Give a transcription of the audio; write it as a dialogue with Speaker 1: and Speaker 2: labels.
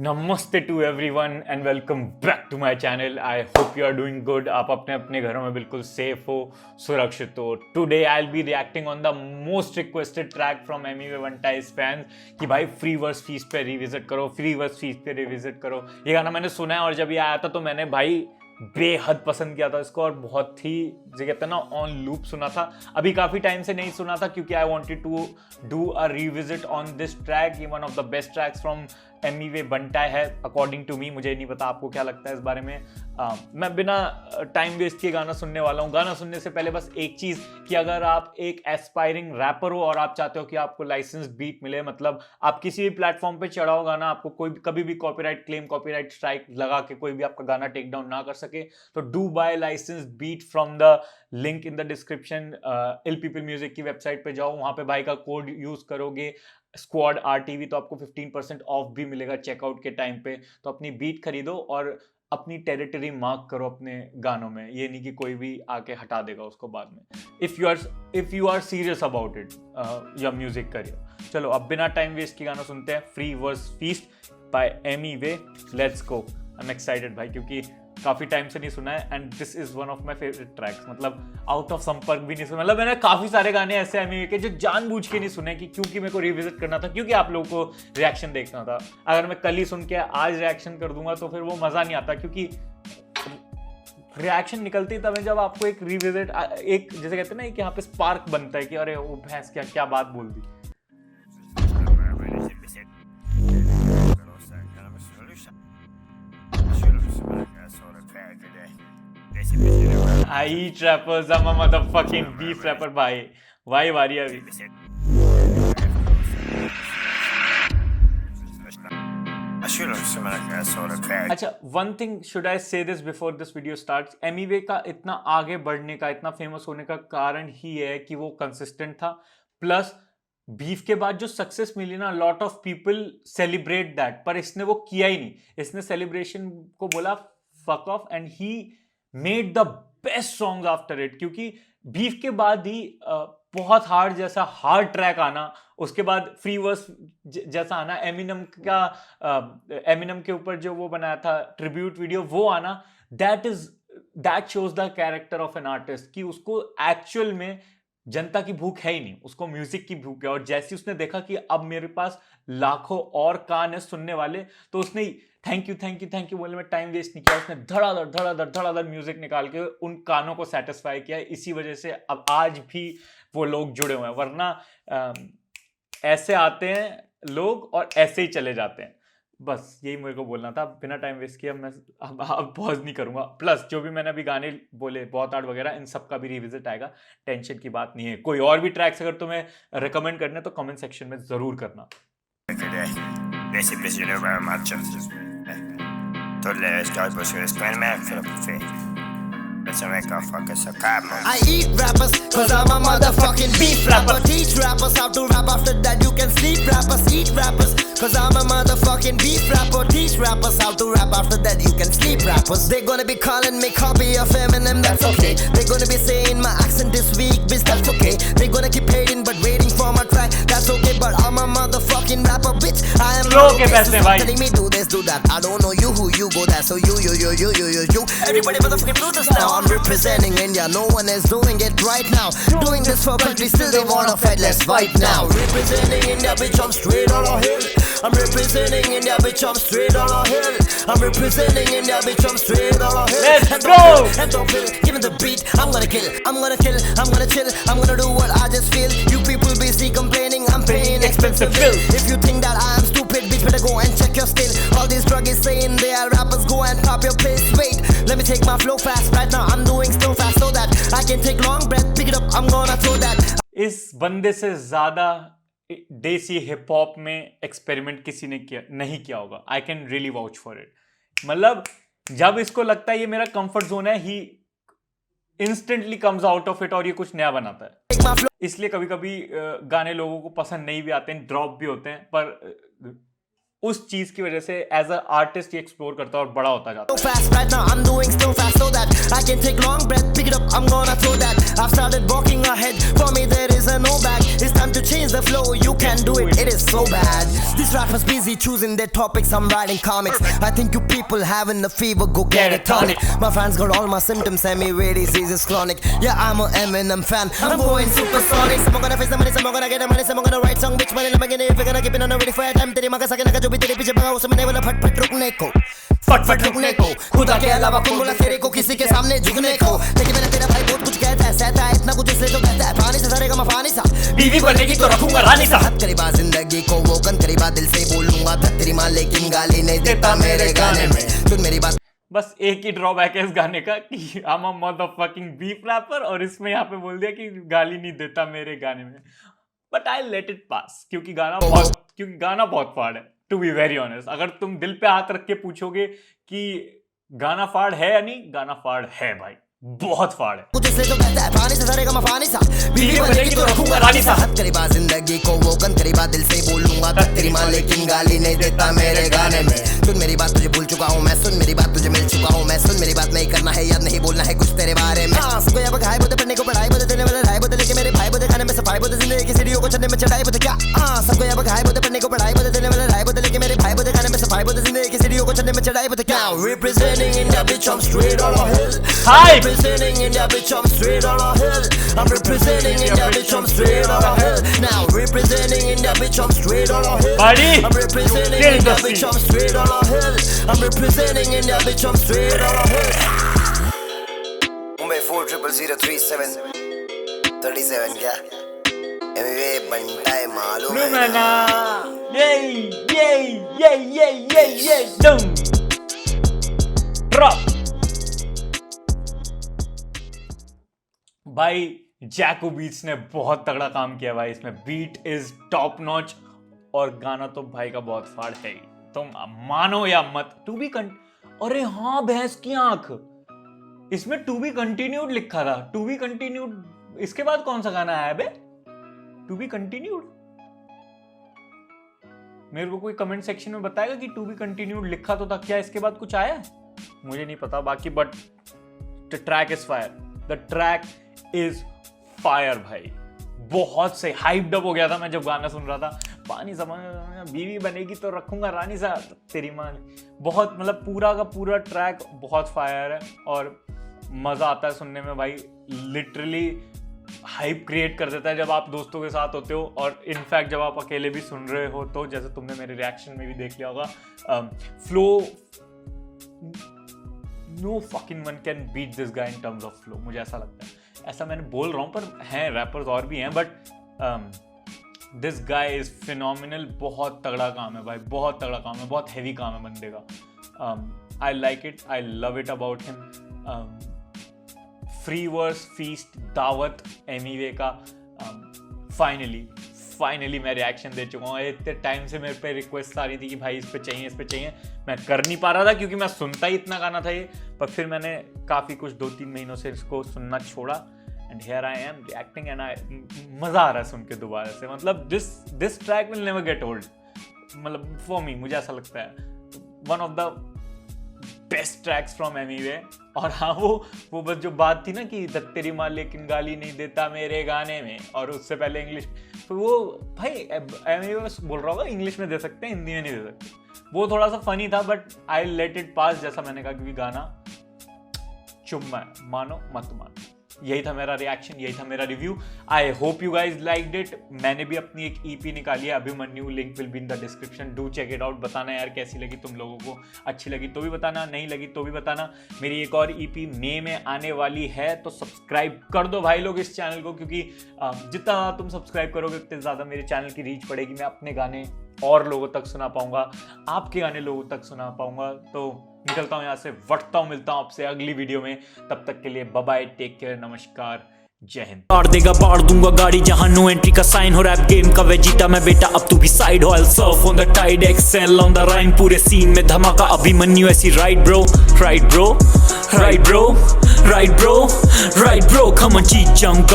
Speaker 1: नमस्ते to everyone and welcome back to my channel. I hope you are doing good. आप अपने अपने घरों में बिल्कुल सेफ हो, सुरक्षित हो। Today I will be reacting on the most requested track from Emiway वनटाइज फैंस कि भाई फ्री वर्स फीस्ट पे रिविजिट करो, फ्री वर्स फीस्ट पे रिविजिट करो। ये गाना मैंने सुना है और जब ये आया था तो मैंने भाई बेहद पसंद किया था इसको और बहुत ही जो कहते हैं ना ऑन लूप सुना था। अभी काफी टाइम से नहीं सुना था क्योंकि I wanted to do a revisit on this track. ये one of the best tracks from Emiway Bantai है अकॉर्डिंग टू मी। मुझे नहीं पता आपको क्या लगता है इस बारे में। मैं बिना टाइम वेस्ट किए गाना सुनने वाला हूँ। गाना सुनने से पहले बस एक चीज कि अगर आप एक एस्पायरिंग रैपर हो और आप चाहते हो कि आपको लाइसेंस बीट मिले, मतलब आप किसी भी प्लेटफॉर्म पे चढ़ाओ गाना, आपको कोई कभी भी कॉपीराइट क्लेम, कॉपीराइट स्ट्राइक लगा के कोई भी आपका गाना टेक डाउन ना कर सके, तो do buy license beat from the link in the description. Ill people music की वेबसाइट पे जाओ, वहां पे भाई का कोड यूज करोगे स्क्वाड RTV तो आपको 15% ऑफ भी मिलेगा चेकआउट के टाइम पे। तो अपनी बीट खरीदो और अपनी टेरिटरी मार्क करो अपने गानों में। ये नहीं कि कोई भी आके हटा देगा उसको बाद में। If you are serious about it your music career. चलो अब बिना टाइम वेस्ट की गाना सुनते हैं, free verse feast by Emiway. Let's go. I am excited भाई क्योंकि काफी टाइम से नहीं सुना है and this is one of my favourite tracks. मतलब आउट ऑफ संपर्क भी नहीं सुना। मतलब मैंने काफी सारे गाने ऐसे एमी के जो जानबूझ के नहीं सुने कि क्योंकि मेरे को रिविजिट करना था, क्योंकि आप लोगों को रिएक्शन देखना था। अगर मैं कल ही सुन के आज रिएक्शन कर दूंगा तो फिर वो मजा नहीं आता, क्योंकि रिएक्शन निकलती तब है जब आपको एक रिविजिट, एक जैसे कहते हैं ना कि यहाँ पे स्पार्क बनता है कि अरे वो भैंस क्या क्या बात बोल दी। I eat rappers, I'm a motherfucking beef rapper भाई। भाई वारी अभी। अच्छा, वन थिंग शुड आई से this before this video starts. Emiway का इतना आगे बढ़ने का, इतना फेमस होने का कारण ही है कि वो कंसिस्टेंट था, प्लस बीफ के बाद जो सक्सेस मिली ना, lot of people celebrate that, पर इसने वो किया ही नहीं। इसने सेलिब्रेशन को बोला fuck off and he made the best songs after it. क्योंकि बीफ के बाद ही बहुत हार्ड जैसा हार्ड ट्रैक आना, उसके बाद फ्री वर्स जैसा आना, एमिनम के ऊपर जो वो बनाया था ट्रिब्यूट वीडियो वो आना, that shows the character of an artist कि उसको एक्चुअल में जनता की भूख है ही नहीं, उसको म्यूजिक की भूख है। और जैसे उसने देखा कि अब मेरे पास लाखों और कान है सुनने वाले, तो उसने thank you thank you thank you बोलने में टाइम वेस्ट नहीं किया। उसने धड़ाधड़ म्यूजिक निकाल के उन कानों को सेटिस्फाई किया। इसी वजह से अब आज भी वो लोग जुड़े हुए हैं, वरना ऐसे आते हैं लोग और ऐसे ही चले जाते हैं। बस यही मेरे को बोलना था। बिना टाइम वेस्ट किया मैं अब पॉज नहीं करूंगा। प्लस जो भी मैंने अभी गाने बोले बहुत आर्ट वगैरह, इन सब का भी रिविजिट आएगा, टेंशन की बात नहीं है। कोई और भी ट्रैक्स अगर तुम्हें रिकमेंड करने तो कमेंट सेक्शन में जरूर करना।
Speaker 2: I eat rappers cause I'm a motherfucking beef rapper. Teach rappers how to rap, after that you can sleep. Rappers eat rappers cause I'm a motherfucking beef rapper. Teach rappers how to rap, after that you can sleep. Rappers, they gonna be calling me copy of Eminem, that's okay. They gonna be saying my accent is weak, bitch, that's okay. They gonna keep hating but waiting for my track, that's okay. But I'm a motherfucking rapper, bitch. I am
Speaker 1: Slow के पैसे भाई।
Speaker 2: telling me do this, do that. I don't know you, who you go that. So you. Everybody motherfucking do this now. I'm representing India, no one is doing it right now. Doing this for country, still they wanna fight, let's fight now. Representing India, bitch, I'm straight on a hill. I'm representing India, bitch, I'm straight on a hill. I'm representing India, bitch, I'm straight on a hill.
Speaker 1: Let's go!
Speaker 2: And don't feel, give me the beat, I'm gonna kill, I'm gonna kill, I'm gonna chill, I'm gonna do what I just feel. You people busy complaining, I'm paying expensive bill. If you think that I am stupid, bitch, better go and check your skill. All these druggies saying they are rappers, go and pop your place. Wait, let me take my flow fast, right now I'm doing still fast so that I can take long breath, pick it up, I'm gonna throw that.
Speaker 1: इस बंदे से ज्यादा देसी hip hop में experiment किसी ने नहीं किया होगा। I can really vouch for it. मतलब जब इसको लगता है ये मेरा कंफर्ट जोन है, he instantly comes out of it और ये कुछ नया बनाता है। इसलिए कभी कभी गाने लोगों को पसंद नहीं भी आते हैं, ड्रॉप भी होते हैं, पर उस चीज की वजह से एज अ आर्टिस्ट ये एक्सप्लोर करता है और बड़ा होता जाता
Speaker 2: So fast right now, I'm doing so fast so that I can take long breath, pick it up, I'm gonna throw that. I've started walking ahead, for me there is a no back. It's time to change the flow, you can do it, it is so bad. This rapper's busy choosing their topics, I'm writing comics. I think you people having the fever, go get a tonic. My fans got all my symptoms, semi-rare disease is chronic. Yeah, I'm a Eminem fan, I'm going supersonic. Some gonna face the money, some gonna get the money, some gonna write song, bitch money, I'm gonna if you're gonna keep it on a ready for a time. तेरी माँ का सके ना जो भी तेरे पीछे भगा उसमें नहीं बोला फट फट रुकने को, फट फट रुकने को, खुदा के अलावा कौन बोला तेरे को किसी के सामने झुकने को। लेकिन मैंने तेरा भाई बहुत कुछ कहता है, सहता है इतना कुछ इसलिए तो कहता है पानी से सरेगा मफानी सा, बीवी बनेगी तो रखूंगा रानी सा। हद करीबा जिंदगी को वो कन करीबा दिल से बोलूंगा तेरी माँ, लेकिन गाली नहीं देता मेरे गाने में, सुन मेरी बात।
Speaker 1: बस एक ही ड्रॉबैक है इस गाने का कि I'm a motherfucking beef rapper, और इसमें यहाँ पे बोल दिया कि गाली नहीं देता मेरे गाने में। But I let it pass क्योंकि गाना बहुत फाड़ है। टू बी वेरी ऑनेस्ट, अगर तुम दिल पे हाथ रख के पूछोगे कि गाना फाड़ है या नहीं, गाना फाड़ है भाई, बहुत फाड़ है।
Speaker 2: कुछ इसलिए तो कहता है पानी से सरेगा मफानी सा, बीवी बनेगी तो रखूंगा रानी सा। हद करीबा जिंदगी को वो कन करीबा दिल से बोलूंगा तेरी माँ, लेकिन गाली नहीं देता मेरे गाने में। सुन मेरी बात तुझे भूल चुका हूँ मैं, सुन मेरी बात तुझे मिल चुका हूँ मैं, सुन मेरी बात नहीं करना है याद नहीं बोलना है कुछ तेरे बारे में। सबको यहाँ बघाई बोते पढ़ने को पढ़ाई बोते देने वाले ढाई बोते लेके मेरे भाई बोते खाने में सफाई बोते जिंदगी की सीढ़ियों को चढ़ने में चढ़ाई बोते क्या। सबको यहाँ बघाई बोते पढ़ने को पढ़ाई बोते देने वाले ढाई बोते लेके मेरे भाई बोते खाने में सफाई बोते जिंदगी की सीढ़ियों को चढ़ने में चढ़ाई बोते क्या। Representing India bitch, I'm straight on a hill. Representing India bitch, I'm straight on a hill. I'm representing India bitch, I'm straight on a hill. Now representing India bitch, I'm straight on a hill. I'm representing India bitch, I'm straight on a hill. I'm representing India bitch, I'm straight on a hill. Mumbai 40037 37 क्या MV बनता है मालूम है ना।
Speaker 1: ये डम drop भाई। जैको beats ने बहुत तगड़ा काम किया भाई इसमें, बीट इज टॉप नॉच और गाना तो भाई का बहुत फाड़ है ही, तुम मानो या मत। टू बी अरे हाँ, भैंस की आंख, इसमें टू बी कंटिन्यूड लिखा था। टू बी कंटिन्यूड, इसके बाद कौन सा गाना आया बे? टू बी कंटिन्यूड, मेरे को कोई कमेंट सेक्शन में बताएगा कि टू बी कंटिन्यूड लिखा तो था, क्या इसके बाद कुछ आया है? मुझे नहीं पता बाकी, but the track is fire, the track is fire भाई। बहुत से हाइप्ड अप हो गया था मैं जब गाना सुन रहा था। पानी समझ, बीवी बनेगी तो रखूंगा रानी सा, तेरी माँ। बहुत मतलब पूरा का पूरा ट्रैक बहुत फायर है और मजा आता है सुनने में भाई। लिटरली हाइप क्रिएट कर देता है जब आप दोस्तों के साथ होते हो, और इनफैक्ट जब आप अकेले भी सुन रहे हो तो, जैसे तुमने मेरे रिएक्शन में भी देख लिया होगा, flow, no fucking one can beat this guy in terms of flow. मुझे ऐसा लगता है, ऐसा मैंने बोल रहा हूँ पर हैं रैपर्स और भी हैं, but this guy is phenomenal. बहुत तगड़ा काम है भाई, बहुत तगड़ा काम है, बहुत हैवी काम है बंदे का। I like it, I love it about him. Free verse feast दावत एमीवे का फाइनली मैं रिएक्शन दे चुका हूँ। इतने टाइम से मेरे पे रिक्वेस्ट आ रही थी कि भाई इस पे चाहिए, मैं कर नहीं पा रहा था क्योंकि मैं सुनता ही इतना गाना था ये। पर फिर मैंने काफ़ी कुछ 2-3 महीनों से इसको सुनना छोड़ा, and here I am reacting, and मज़ा आ रहा है सुन के दोबारा से। मतलब this track will never get old, मतलब फॉर मी, मुझे ऐसा लगता है one of the best tracks from Emiway. और हाँ, वो बस जो बात थी ना कि तेरी माँ लेकिन गाली नहीं देता मेरे गाने में, और उससे पहले इंग्लिश, तो वो भाई एमीवे बोल रहा होगा इंग्लिश में दे सकते हैं, हिंदी में नहीं दे सकते। वो थोड़ा सा फनी था, but I let it pass, जैसा मैंने कहा, क्योंकि गाना चुम्मा है, मानो मत मानो। यही था मेरा रिएक्शन, यही था मेरा review. I hope you guys liked it. मैंने भी अपनी एक EP निकाली है, Abhimanyu, link will be in the description, do check it out. बताना यार कैसी लगी तुम लोगों को, अच्छी लगी तो भी बताना, नहीं लगी तो भी बताना। मेरी एक और EP मई में आने वाली है, तो सब्सक्राइब कर दो भाई लोग इस चैनल को, क्योंकि जितना तुम सब्सक्राइब करोगे उतने ज़्यादा मेरे चैनल की रीच बढ़ेगी, मैं अपने गाने और लोगों तक सुना पाऊंगा, आपके गाने लोगों तक सुना पाऊंगा। तो निकलता हूँ यहाँ से, वटता हूँ, मिलता हूँ आपसे अगली वीडियो में। तब तक के लिए बाय बाय, टेक केयर, नमस्कार, जय हिंद।
Speaker 3: पार देगा पार दूंगा गाड़ी जहां नो एंट्री का साइन हो, रैप गेम का वेजिटा मैं बेटा, अब तू भी साइड हो। I'll surf on the tide, excel on the rhyme, पूरे सीन में धमाका, अभिमन्यु ऐसी right bro, right bro, right bro, right bro, right bro, come on, cheat jump।